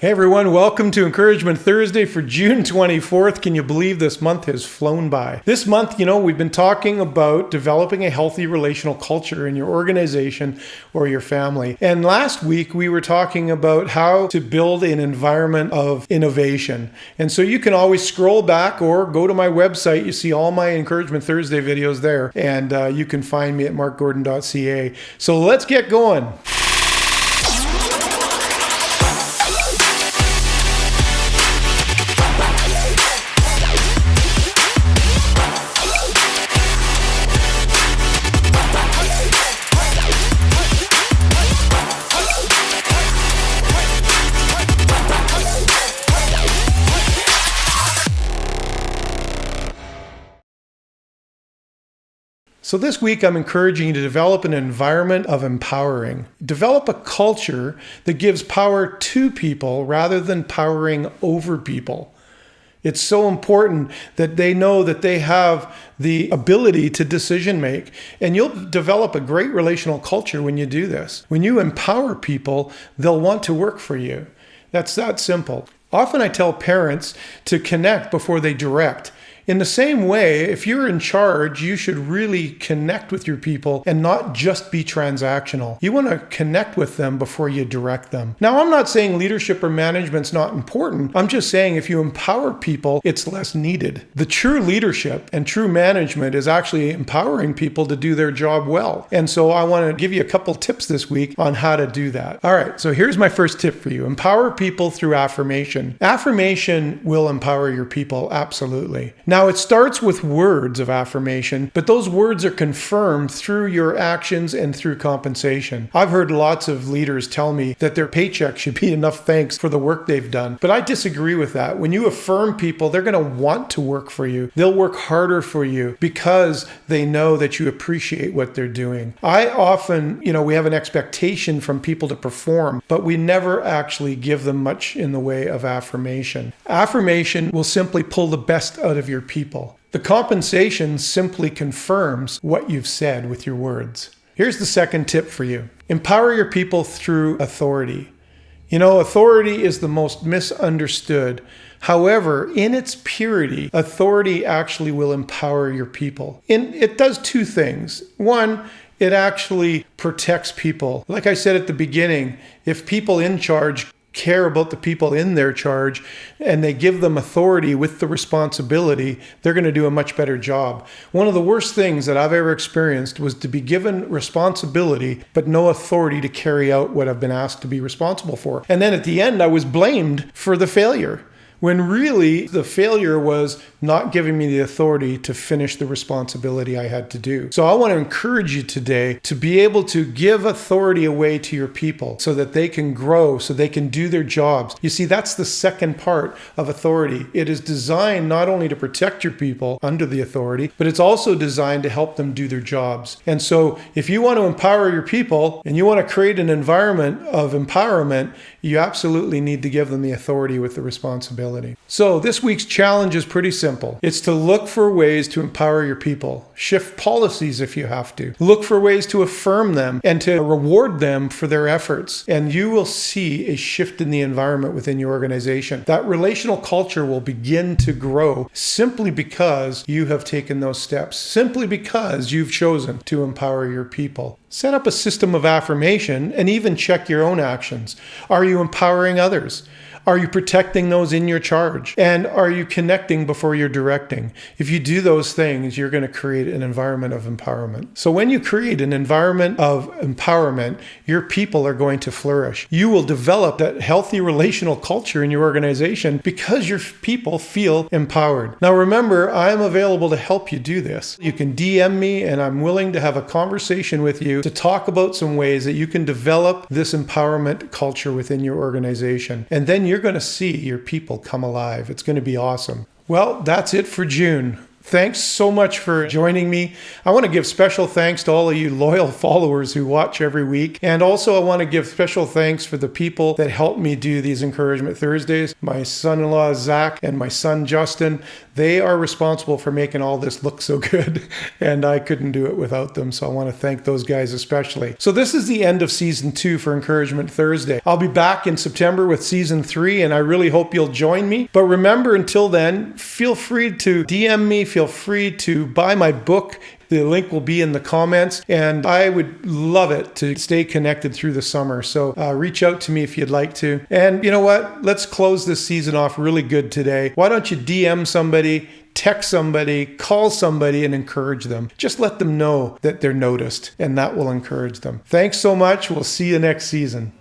Hey everyone, welcome to Encouragement Thursday for June 24th. Can you believe this month has flown by? This month, we've been talking about developing a healthy relational culture in your organization or your family. And last week, we were talking about how to build an environment of innovation. And so you can always scroll back or go to my website. You see all my Encouragement Thursday videos there. And you can find me at markgordon.ca. So let's get going. So this week, I'm encouraging you to develop an environment of empowering. Develop a culture that gives power to people rather than powering over people. It's so important that they know that they have the ability to decision make. And you'll develop a great relational culture when you do this. When you empower people, they'll want to work for you. That's that simple. Often I tell parents to connect before they direct. In the same way, if you're in charge, you should really connect with your people and not just be transactional. You want to connect with them before you direct them. Now, I'm not saying leadership or management's not important. I'm just saying if you empower people, it's less needed. The true leadership and true management is actually empowering people to do their job well. And so I want to give you a couple tips this week on how to do that. All right, so here's my first tip for you. Empower people through affirmation. Affirmation will empower your people, absolutely. Now, it starts with words of affirmation, but those words are confirmed through your actions and through compensation. I've heard lots of leaders tell me that their paycheck should be enough thanks for the work they've done, but I disagree with that. When you affirm people, they're going to want to work for you. They'll work harder for you because they know that you appreciate what they're doing. I often, we have an expectation from people to perform, but we never actually give them much in the way of affirmation. Affirmation will simply pull the best out of your people. The compensation simply confirms what you've said with your words. Here's the second tip for you. Empower your people through authority. Authority is the most misunderstood. However, in its purity, authority actually will empower your people. And it does two things. One, it actually protects people. Like I said at the beginning, if people in charge care about the people in their charge and they give them authority with the responsibility, they're going to do a much better job. One of the worst things that I've ever experienced was to be given responsibility but no authority to carry out what I've been asked to be responsible for. And then at the end, I was blamed for the failure, when really the failure was not giving me the authority to finish the responsibility I had to do. So I want to encourage you today to be able to give authority away to your people so that they can grow, so they can do their jobs. You see, that's the second part of authority. It is designed not only to protect your people under the authority, but it's also designed to help them do their jobs. And so if you want to empower your people and you want to create an environment of empowerment, you absolutely need to give them the authority with the responsibility. So this week's challenge is pretty simple. It's to look for ways to empower your people. Shift policies if you have to. Look for ways to affirm them and to reward them for their efforts. And you will see a shift in the environment within your organization. That relational culture will begin to grow simply because you have taken those steps, simply because you've chosen to empower your people. Set up a system of affirmation and even check your own actions. Are you empowering others? Are you protecting those in your charge? And are you connecting before you're directing? If you do those things, you're going to create an environment of empowerment. So when you create an environment of empowerment, your people are going to flourish. You will develop that healthy relational culture in your organization because your people feel empowered. Now remember, I'm available to help you do this. You can DM me and I'm willing to have a conversation with you to talk about some ways that you can develop this empowerment culture within your organization. And then you're going to see your people come alive. It's going to be awesome. Well, that's it for June. Thanks so much for joining me. I want to give special thanks to all of you loyal followers who watch every week. And also I want to give special thanks for the people that help me do these Encouragement Thursdays. My son-in-law, Zach, and my son, Justen. They are responsible for making all this look so good. And I couldn't do it without them. So I want to thank those guys especially. So this is the end of season 2 for Encouragement Thursday. I'll be back in September with season 3, and I really hope you'll join me. But remember, until then, feel free to DM me. Feel free to buy my book. The link will be in the comments, and I would love it to stay connected through the summer. So reach out to me if you'd like to. And you know what? Let's close this season off really good today. Why don't you DM somebody, text somebody, call somebody, and encourage them. Just let them know that they're noticed, and that will encourage them. Thanks so much. We'll see you next season.